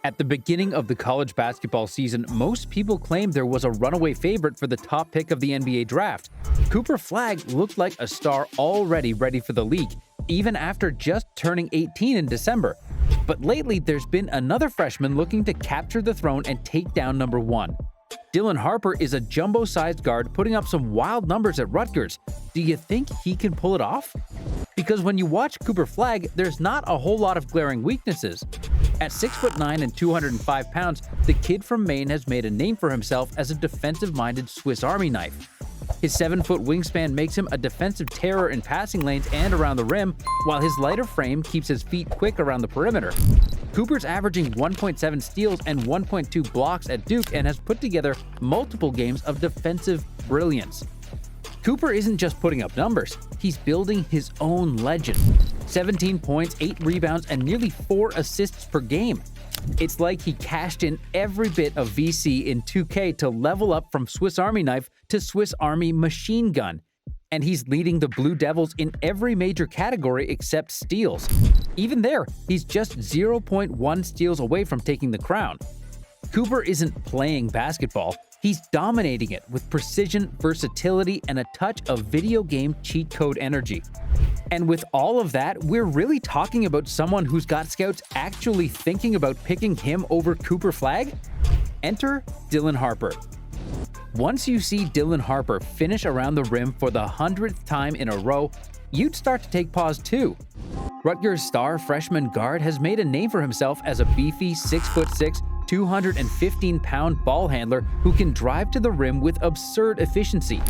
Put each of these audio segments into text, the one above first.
At the beginning of the college basketball season, most people claimed there was a runaway favorite for the top pick of the NBA draft. Cooper Flagg looked like a star already ready for the league, even after just turning 18 in December. But lately, there's been another freshman looking to capture the throne and take down number one. Dylan Harper is a jumbo-sized guard putting up some wild numbers at Rutgers. Do you think he can pull it off? Because when you watch Cooper Flagg, there's not a whole lot of glaring weaknesses. At 6'9" and 205 pounds, the kid from Maine has made a name for himself as a defensive-minded Swiss Army knife. His 7-foot wingspan makes him a defensive terror in passing lanes and around the rim, while his lighter frame keeps his feet quick around the perimeter. Cooper's averaging 1.7 steals and 1.2 blocks at Duke and has put together multiple games of defensive brilliance. Cooper isn't just putting up numbers, he's building his own legend. 17 points, 8 rebounds, and nearly 4 assists per game. It's like he cashed in every bit of VC in 2K to level up from Swiss Army knife to Swiss Army machine gun. And he's leading the Blue Devils in every major category except steals. Even there, he's just 0.1 steals away from taking the crown. Cooper isn't playing basketball, he's dominating it with precision, versatility, and a touch of video game cheat code energy. And with all of that, we're really talking about someone who's got scouts actually thinking about picking him over Cooper Flagg? Enter Dylan Harper. Once you see Dylan Harper finish around the rim for the 100th time in a row, you'd start to take pause too. Rutgers star freshman guard has made a name for himself as a beefy 6'6", 215-pound ball handler who can drive to the rim with absurd efficiency.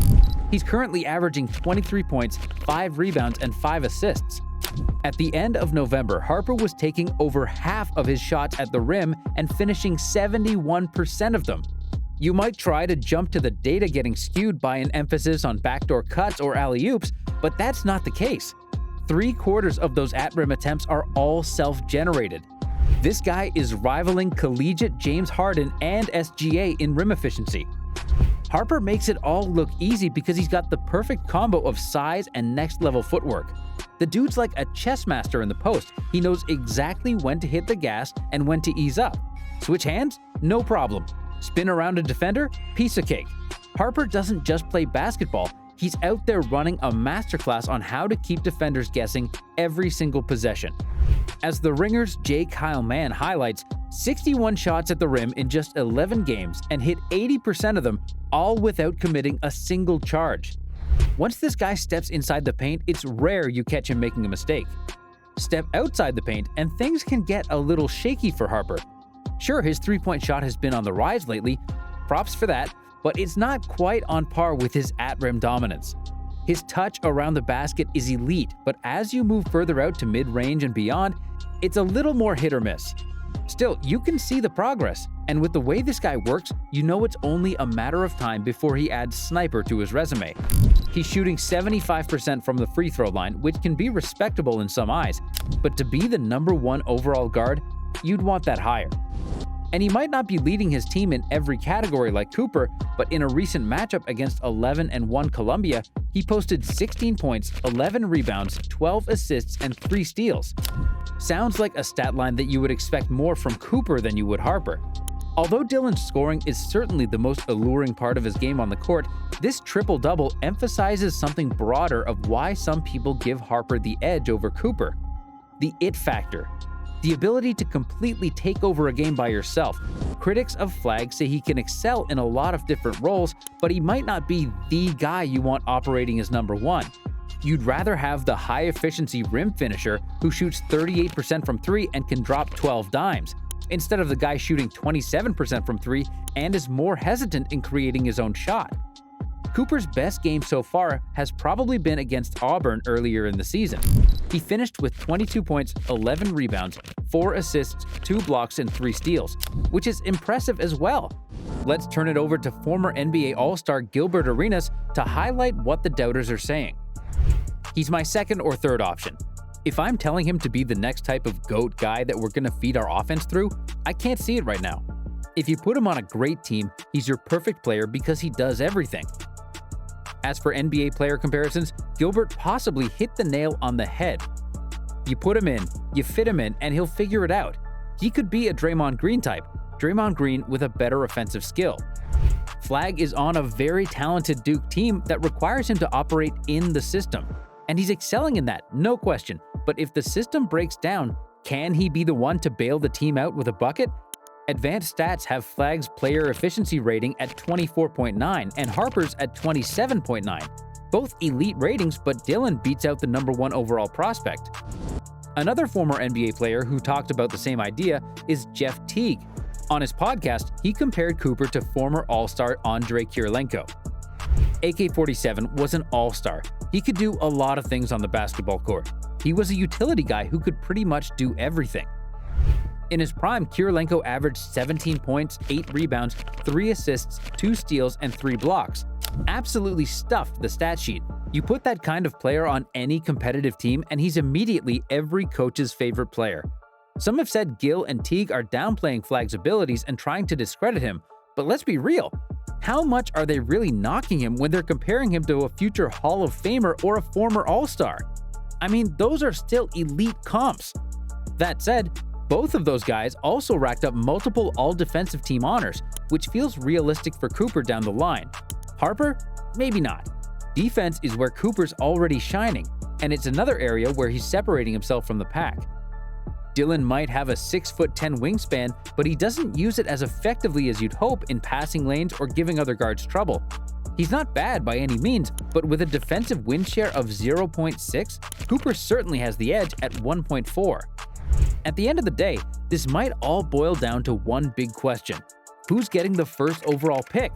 He's currently averaging 23 points, 5 rebounds, and 5 assists. At the end of November, Harper was taking over half of his shots at the rim and finishing 71% of them. You might try to jump to the data getting skewed by an emphasis on backdoor cuts or alley-oops, but that's not the case. 3/4 of those at-rim attempts are all self-generated. This guy is rivaling collegiate James Harden and SGA in rim efficiency. Harper makes it all look easy because he's got the perfect combo of size and next-level footwork. The dude's like a chess master in the post. He knows exactly when to hit the gas and when to ease up. Switch hands? No problem. Spin around a defender? Piece of cake. Harper doesn't just play basketball, he's out there running a masterclass on how to keep defenders guessing every single possession. As the Ringer's J. Kyle Mann highlights, 61 shots at the rim in just 11 games and hit 80% of them, all without committing a single charge. Once this guy steps inside the paint, it's rare you catch him making a mistake. Step outside the paint and things can get a little shaky for Harper. Sure, his three-point shot has been on the rise lately, props for that, but it's not quite on par with his at-rim dominance. His touch around the basket is elite, but as you move further out to mid-range and beyond, it's a little more hit or miss. Still, you can see the progress, and with the way this guy works, you know it's only a matter of time before he adds sniper to his resume. He's shooting 75% from the free throw line, which can be respectable in some eyes, but to be the number 1 overall guard, you'd want that higher. And he might not be leading his team in every category like Cooper, but in a recent matchup against 11-1 Columbia, he posted 16 points, 11 rebounds, 12 assists, and 3 steals. Sounds like a stat line that you would expect more from Cooper than you would Harper. Although Dylan's scoring is certainly the most alluring part of his game on the court, this triple-double emphasizes something broader of why some people give Harper the edge over Cooper. The it factor. The ability to completely take over a game by yourself. Critics of Flagg say he can excel in a lot of different roles, but he might not be the guy you want operating as number 1. You'd rather have the high-efficiency rim finisher who shoots 38% from 3 and can drop 12 dimes, instead of the guy shooting 27% from 3 and is more hesitant in creating his own shot. Cooper's best game so far has probably been against Auburn earlier in the season. He finished with 22 points, 11 rebounds, 4 assists, 2 blocks, and 3 steals, which is impressive as well. Let's turn it over to former NBA All-Star Gilbert Arenas to highlight what the doubters are saying. He's my second or third option. If I'm telling him to be the next type of GOAT guy that we're going to feed our offense through, I can't see it right now. If you put him on a great team, he's your perfect player because he does everything. As for NBA player comparisons, Gilbert possibly hit the nail on the head. You put him in, you fit him in, and he'll figure it out. He could be a Draymond Green type, Draymond Green with a better offensive skill. Flagg is on a very talented Duke team that requires him to operate in the system, and he's excelling in that, no question. But if the system breaks down, can he be the one to bail the team out with a bucket? Advanced Stats have Flagg's player efficiency rating at 24.9 and Harper's at 27.9. Both elite ratings, but Dylan beats out the #1 overall prospect. Another former NBA player who talked about the same idea is Jeff Teague. On his podcast, he compared Cooper to former All-Star Andrei Kirilenko. AK-47 was an all-star. He could do a lot of things on the basketball court. He was a utility guy who could pretty much do everything. In his prime, Kirilenko averaged 17 points, 8 rebounds, 3 assists, 2 steals, and 3 blocks. Absolutely stuffed the stat sheet. You put that kind of player on any competitive team and he's immediately every coach's favorite player. Some have said Gill and Teague are downplaying Flagg's abilities and trying to discredit him, but let's be real. How much are they really knocking him when they're comparing him to a future Hall of Famer or a former All-Star? I mean, those are still elite comps. That said, both of those guys also racked up multiple all-defensive team honors, which feels realistic for Cooper down the line. Harper? Maybe not. Defense is where Cooper's already shining, and it's another area where he's separating himself from the pack. Dylan might have a 6'10" wingspan, but he doesn't use it as effectively as you'd hope in passing lanes or giving other guards trouble. He's not bad by any means, but with a defensive win share of 0.6, Cooper certainly has the edge at 1.4. At the end of the day, this might all boil down to one big question. Who's getting the first overall pick?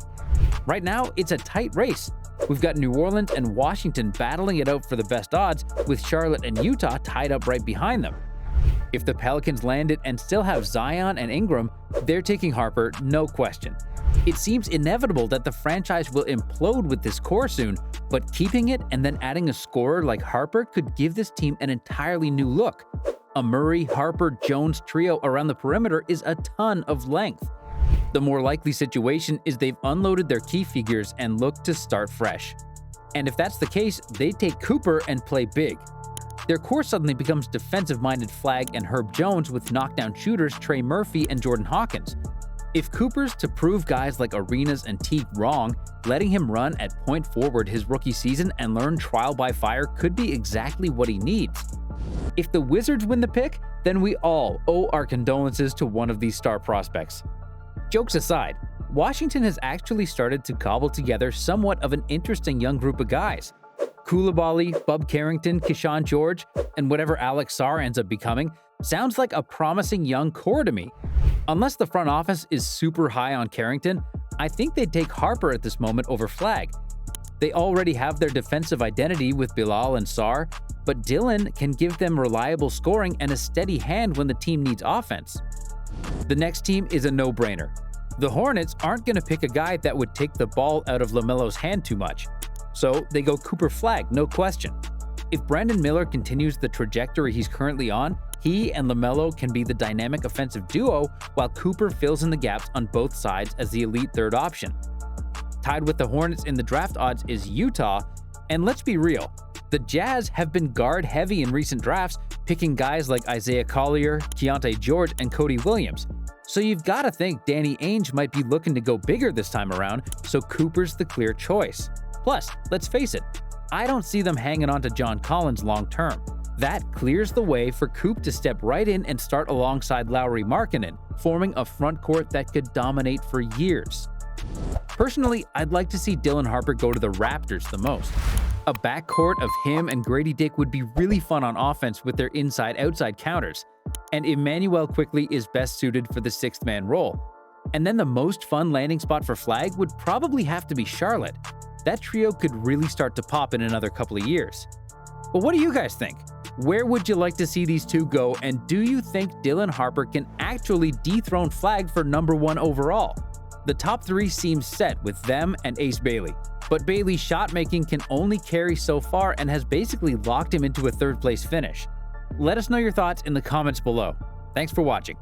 Right now, it's a tight race. We've got New Orleans and Washington battling it out for the best odds, with Charlotte and Utah tied up right behind them. If the Pelicans land it and still have Zion and Ingram, they're taking Harper, no question. It seems inevitable that the franchise will implode with this core soon, but keeping it and then adding a scorer like Harper could give this team an entirely new look. A Murray, Harper, Jones trio around the perimeter is a ton of length. The more likely situation is they've unloaded their key figures and look to start fresh. And if that's the case, they take Cooper and play big. Their core suddenly becomes defensive-minded Flagg and Herb Jones with knockdown shooters Trey Murphy and Jordan Hawkins. If Cooper's to prove guys like Arenas and Teague wrong, letting him run at point forward his rookie season and learn trial by fire could be exactly what he needs. If the Wizards win the pick, then we all owe our condolences to one of these star prospects. Jokes aside, Washington has actually started to cobble together somewhat of an interesting young group of guys. Coulibaly, Bub Carrington, Keyshawn George, and whatever Alex Sarr ends up becoming sounds like a promising young core to me. Unless the front office is super high on Carrington, I think they'd take Harper at this moment over Flagg. They already have their defensive identity with Bilal and Sarr, but Dylan can give them reliable scoring and a steady hand when the team needs offense. The next team is a no-brainer. The Hornets aren't going to pick a guy that would take the ball out of LaMelo's hand too much. So they go Cooper Flagg, no question. If Brandon Miller continues the trajectory he's currently on, he and LaMelo can be the dynamic offensive duo while Cooper fills in the gaps on both sides as the elite third option. Tied with the Hornets in the draft odds is Utah, and let's be real, the Jazz have been guard heavy in recent drafts, picking guys like Isaiah Collier, Keontae George, and Cody Williams. So you've got to think Danny Ainge might be looking to go bigger this time around, so Cooper's the clear choice. Plus, let's face it, I don't see them hanging on to John Collins long term. That clears the way for Coop to step right in and start alongside Lauri Markkanen, forming a front court that could dominate for years. Personally, I'd like to see Dylan Harper go to the Raptors the most. A backcourt of him and Grady Dick would be really fun on offense with their inside-outside counters, and Emmanuel Quickley is best suited for the sixth-man role. And then the most fun landing spot for Flagg would probably have to be Charlotte. That trio could really start to pop in another couple of years. But what do you guys think? Where would you like to see these two go, and do you think Dylan Harper can actually dethrone Flagg for #1 overall? The top three seems set with them and Ace Bailey, but Bailey's shot making can only carry so far and has basically locked him into a third place finish. Let us know your thoughts in the comments below. Thanks for watching.